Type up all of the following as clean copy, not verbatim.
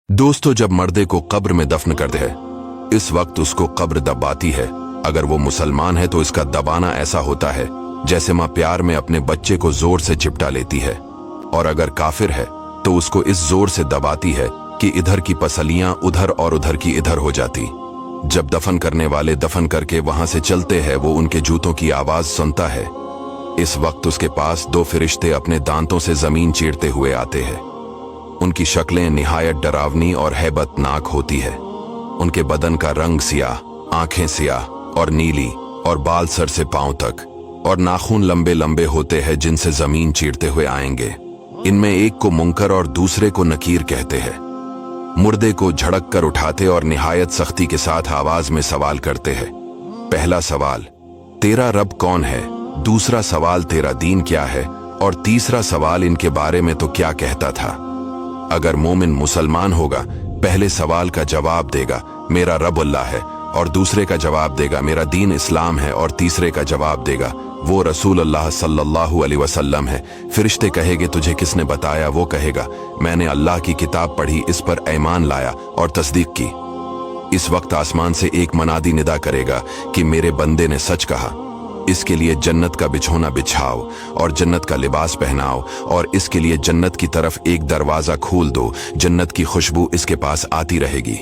दोस्तों, जब मर्दे को कब्र में दफन करते हैं, इस वक्त उसको कब्र दबाती है। अगर वो मुसलमान है तो इसका दबाना ऐसा होता है जैसे माँ प्यार में अपने बच्चे को जोर से चिपटा लेती है, और अगर काफिर है तो उसको इस जोर से दबाती है कि इधर की पसलियां उधर और उधर की इधर हो जाती। जब दफन करने वाले दफन करके वहां से चलते हैं, वो उनके जूतों की आवाज सुनता है। इस वक्त उसके पास दो फरिश्ते अपने दांतों से जमीन चीरते हुए आते हैं। उनकी शक्लें निहायत डरावनी और हैबतनाक होती है। उनके बदन का रंग सियाह, आंखें सियाह और नीली, और बाल सर से पांव तक, और नाखून लंबे लंबे होते हैं जिनसे जमीन चीरते हुए आएंगे। इनमें एक को मुनकर और दूसरे को नकीर कहते हैं। मुर्दे को झड़क कर उठाते और निहायत सख्ती के साथ आवाज में सवाल करते हैं। पहला सवाल, तेरा रब कौन है? दूसरा सवाल, तेरा दीन क्या है? और तीसरा सवाल, इनके बारे में तो क्या कहता था? अगर मोमिन मुसलमान होगा, पहले सवाल का जवाब देगा मेरा रब अल्लाह है, और दूसरे का जवाब देगा मेरा दीन इस्लाम है, और तीसरे का जवाब देगा वो रसूल अल्लाह सल्लल्लाहु अलैहि वसल्लम है। फरिश्ते कहेंगे तुझे किसने बताया? वो कहेगा मैंने अल्लाह की किताब पढ़ी, इस पर ईमान लाया और तस्दीक की। इस वक्त आसमान से एक मनादी निदा करेगा कि मेरे बंदे ने सच कहा। इसके लिए जन्नत का बिछोना बिछाओ और जन्नत का लिबास पहनाओ, और इसके लिए जन्नत की तरफ एक दरवाजा खोल दो। जन्नत की खुशबू इसके पास आती रहेगी,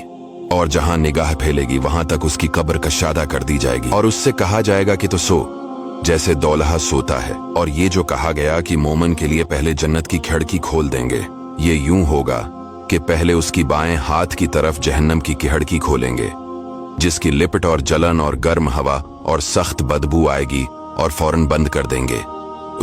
और जहां निगाह फैलेगी वहां तक उसकी कब्र कशादा कर दी जाएगी, और उससे कहा जाएगा कि तो सो जैसे दौलहा सोता है। और ये जो कहा गया कि मोमिन के लिए पहले जन्नत की खिड़की खोल देंगे, ये यूं होगा कि पहले उसकी बाएं हाथ की तरफ जहन्नम की खिड़की खोलेंगे, जिसकी लिपट और जलन और गर्म हवा और सख्त बदबू आएगी, और फौरन बंद कर देंगे।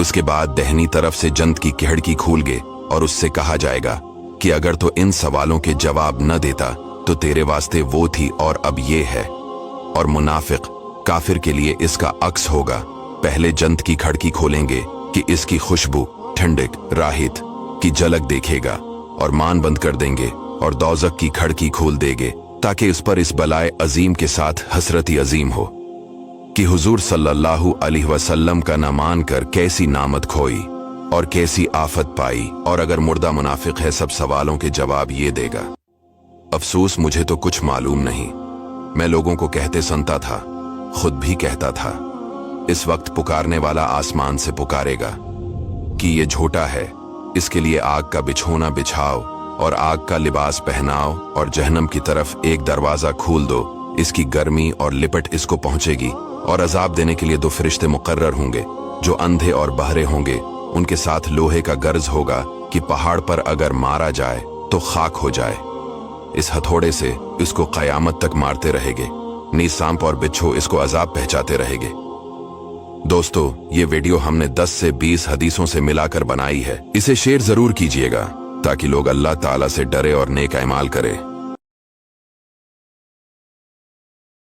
उसके बाद दहनी तरफ से जन्नत की खिड़की खोलगे, और उससे कहा जाएगा कि अगर तो इन सवालों के जवाब न देता तो तेरे वास्ते वो थी और अब ये है। और मुनाफिक काफिर के लिए इसका अक्स होगा। पहले जन्नत की खिड़की खोलेंगे कि इसकी खुशबू, ठंडक, राहत की झलक देखेगा, और मान बंद कर देंगे, और दोज़ख की खिड़की खोल देंगे ताकि उस पर इस बलाए अजीम के साथ हसरती अजीम हो कि हुजूर सल्लल्लाहु अलैहि वसल्लम का न मान कर कैसी नामत खोई और कैसी आफत पाई। और अगर मुर्दा मुनाफिक है, सब सवालों के जवाब ये देगा, अफसोस मुझे तो कुछ मालूम नहीं। मैं लोगों को कहते सुनता था, खुद भी कहता था। इस वक्त पुकारने वाला आसमान से पुकारेगा कि ये झूठा है, इसके लिए आग का बिछोना बिछाओ और आग का लिबास पहनाओ, और जहन्नम की तरफ एक दरवाजा खोल दो। इसकी गर्मी और लिपट इसको पहुंचेगी, और अजाब देने के लिए दो फरिश्ते मुकर्रर होंगे जो अंधे और बहरे होंगे। उनके साथ लोहे का गर्ज होगा कि पहाड़ पर अगर मारा जाए तो खाक हो जाए। इस हथौड़े से इसको कयामत तक मारते रहेंगे। नीच सांप और बिच्छू इसको अजाब पहुंचाते रहेंगे। दोस्तों, ये वीडियो हमने 10 से 20 हदीसों से मिलाकर बनाई है। इसे शेयर जरूर कीजिएगा ताकि लोग अल्लाह ताला से डरे और नेक अमाल करें।